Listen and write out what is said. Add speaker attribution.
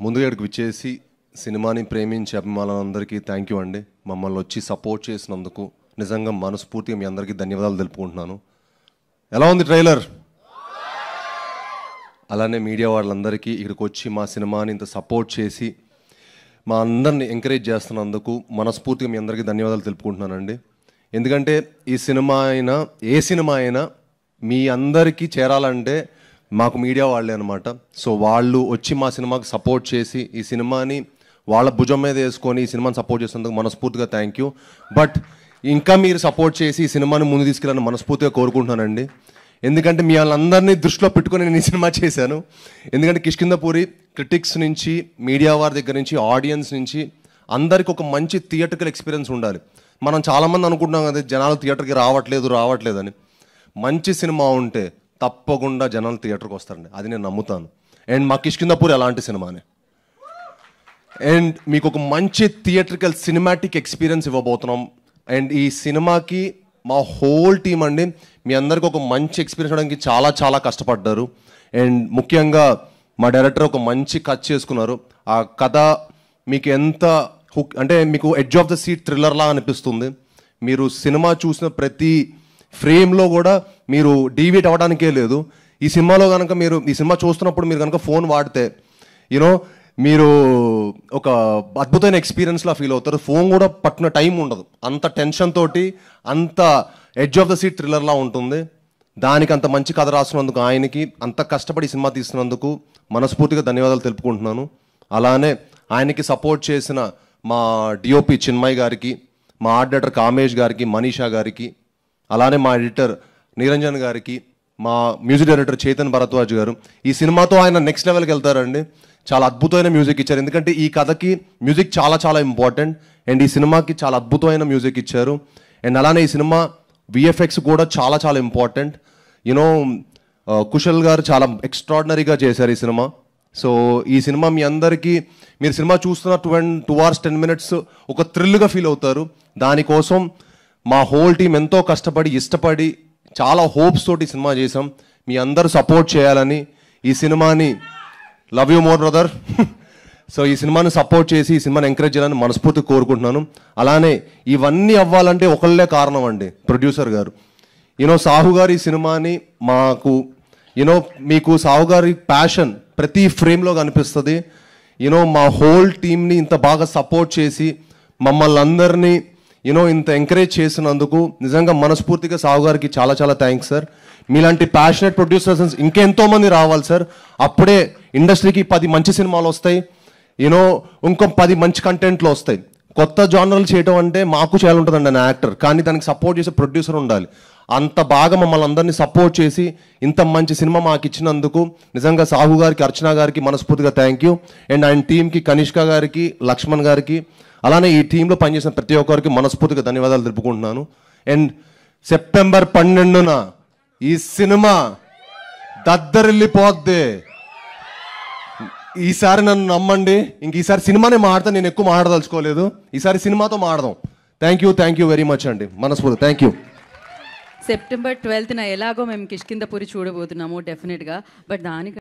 Speaker 1: ముందుగా ఇక్కడికి విచ్చేసి సినిమాని ప్రేమించే అభిమానులందరికీ థ్యాంక్ యూ అండి. మమ్మల్ని వచ్చి సపోర్ట్ చేసినందుకు నిజంగా మనస్ఫూర్తిగా మీ అందరికీ ధన్యవాదాలు తెలుపుకుంటున్నాను. ఎలా ఉంది ట్రైలర్? అలానే మీడియా వాళ్ళందరికీ ఇక్కడికి వచ్చి మా సినిమాని ఇంత సపోర్ట్ చేసి మా అందరిని ఎంకరేజ్ చేస్తున్నందుకు మనస్ఫూర్తిగా మీ అందరికీ ధన్యవాదాలు తెలుపుకుంటున్నానండి. ఎందుకంటే ఈ సినిమా అయినా ఏ సినిమా అయినా మీ అందరికీ చేరాలంటే మాకు మీడియా వాళ్ళే అనమాట. సో వాళ్ళు వచ్చి మా సినిమాకి సపోర్ట్ చేసి ఈ సినిమాని వాళ్ళ భుజం మీద వేసుకొని ఈ సినిమాని సపోర్ట్ చేసినందుకు మనస్ఫూర్తిగా థ్యాంక్ యూ. బట్ ఇంకా మీరు సపోర్ట్ చేసి ఈ సినిమాని ముందు తీసుకెళ్ళాలని మనస్ఫూర్తిగా కోరుకుంటున్నానండి. ఎందుకంటే మీ వాళ్ళందరినీ దృష్టిలో పెట్టుకొని నేను ఈ సినిమా చేశాను. ఎందుకంటే కిష్కింధపురి క్రిటిక్స్ నుంచి, మీడియా వారి దగ్గర నుంచి, ఆడియన్స్ నుంచి అందరికి ఒక మంచి థియేటర్కల్ ఎక్స్పీరియన్స్ ఉండాలి. మనం చాలామంది అనుకుంటున్నాం కదా జనాలు థియేటర్కి రావట్లేదని. మంచి సినిమా ఉంటే తప్పకుండా జనాలు థియేటర్కి వస్తారండి, అది నేను నమ్ముతాను. అండ్ మా కిష్కింధపురి అలాంటి సినిమానే. అండ్ మీకు ఒక మంచి థియేటర్కల్ సినిమాటిక్ ఎక్స్పీరియన్స్ ఇవ్వబోతున్నాం. అండ్ ఈ సినిమాకి మా హోల్ టీం అండి మీ అందరికి ఒక మంచి ఎక్స్పీరియన్స్ ఇవ్వడానికి చాలా చాలా కష్టపడ్డారు. అండ్ ముఖ్యంగా మా డైరెక్టర్ ఒక మంచి కథ చేసుకున్నారు. ఆ కథ మీకు ఎంత హుక్ అంటే మీకు ఎడ్జ్ ఆఫ్ ద సీట్ థ్రిల్లర్లా అనిపిస్తుంది. మీరు సినిమా చూసిన ప్రతి ఫ్రేమ్లో కూడా మీరు డీవియేట్ అవ్వడానికే లేదు. ఈ సినిమాలో కనుక మీరు ఈ సినిమా చూస్తున్నప్పుడు మీరు కనుక ఫోన్ వాడితే మీరు ఒక అద్భుతమైన ఎక్స్పీరియన్స్లా ఫీల్ అవుతారు. ఫోన్ కూడా పట్టిన టైం ఉండదు, అంత టెన్షన్ తోటి అంత ఎడ్జ్ ఆఫ్ ద సీట్ థ్రిల్లర్లా ఉంటుంది. దానికి అంత మంచి కథ రాసినందుకు ఆయనకి, అంత కష్టపడి సినిమా తీస్తున్నందుకు మనస్ఫూర్తిగా ధన్యవాదాలు తెలుపుకుంటున్నాను. అలానే ఆయనకి సపోర్ట్ చేసిన మా డిఓపి చిన్మయ్ గారికి, మా ఆర్ట్ డైరెక్టర్ కామేష్ గారికి, మనీషా గారికి, అలానే మా ఎడిటర్ నిరంజన్ గారికి, మా మ్యూజిక్ డైరెక్టర్ చేతన్ భరద్వాజ్ గారు. ఈ సినిమాతో ఆయన నెక్స్ట్ లెవెల్కి వెళ్తారండి. చాలా అద్భుతమైన మ్యూజిక్ ఇచ్చారు. ఎందుకంటే ఈ కథకి మ్యూజిక్ చాలా చాలా ఇంపార్టెంట్. అండ్ ఈ సినిమాకి చాలా అద్భుతమైన మ్యూజిక్ ఇచ్చారు. అండ్ అలానే ఈ సినిమా విఎఫ్ఎక్స్ కూడా చాలా చాలా ఇంపార్టెంట్. కుశల్ గారు చాలా ఎక్స్ట్రాడినరీగా చేశారు ఈ సినిమా. సో ఈ సినిమా మీ అందరికీ, మీరు సినిమా చూస్తున్న 2 hours 10 minutes ఒక థ్రిల్గా ఫీల్ అవుతారు. దానికోసం మా హోల్ టీం ఎంతో కష్టపడి, ఇష్టపడి, చాలా హోప్స్ తోటి సినిమా చేసాం. మీ అందరూ సపోర్ట్ చేయాలని, ఈ సినిమాని love you more brother. So ఈ సినిమాని సపోర్ట్ చేసి ఈ సినిమాని ఎంకరేజ్ చేయాలని మనస్ఫూర్తిగా కోరుకుంటున్నాను. అలానే ఇవన్నీ అవ్వాలంటే ఒకళ్ళే కారణం అండి, ప్రొడ్యూసర్ గారు. సాహు గారు ఈ సినిమాని మాకు మీకు సాహు గారి ప్యాషన్ ప్రతి ఫ్రేమ్లో కనిపిస్తుంది. మా హోల్ టీమ్ని ఇంత బాగా సపోర్ట్ చేసి మమ్మల్ని అందరినీ ఇంత ఎంకరేజ్ చేసినందుకు నిజంగా మనస్ఫూర్తిగా సాహు గారికి చాలా చాలా థ్యాంక్స్ సార్. మీలాంటి ప్యాషనెట్ ప్రొడ్యూసర్స్ ఇంకెంతోమంది రావాలి సార్. అప్పుడే ఇండస్ట్రీకి 10 మంచి సినిమాలు వస్తాయి, ఇంకో 10 మంచి కంటెంట్లు వస్తాయి. కొత్త జానర్లు చేయడం అంటే మాకు చేయాలంటుందండి నేను యాక్టర్, కానీ దానికి సపోర్ట్ చేసే ప్రొడ్యూసర్ ఉండాలి. అంత బాగా మమ్మల్ని అందరినీ సపోర్ట్ చేసి ఇంత మంచి సినిమా మాకు ఇచ్చినందుకు నిజంగా సాహు గారికి, అర్చన గారికి మనస్ఫూర్తిగా థ్యాంక్ యూ. అండ్ ఆయన టీంకి కనిష్క గారికి, లక్ష్మణ్ గారికి, అలానే ఈ టీంలో పనిచేసిన ప్రతి ఒక్కరికి మనస్ఫూర్తిగా ధన్యవాదాలు తెలుపుకుంటున్నాను. అండ్ September 12న ఈ సినిమా దద్దరిల్లిపోద్ది. ఈసారి నన్ను నమ్మండి, ఇంక ఈసారి సినిమానే మాడతాను, నేను ఎక్కువ మాట్లాడదలుచుకోలేదు. ఈసారి సినిమాతో మాడదాం. థ్యాంక్ యూ వెరీ మచ్ అండి, మనస్ఫూర్తి థ్యాంక్ యూ.
Speaker 2: September 12న ఎలాగో మేము కిష్కింధపురి చూడబోతున్నాము డెఫినెట్గా. బట్ దానికి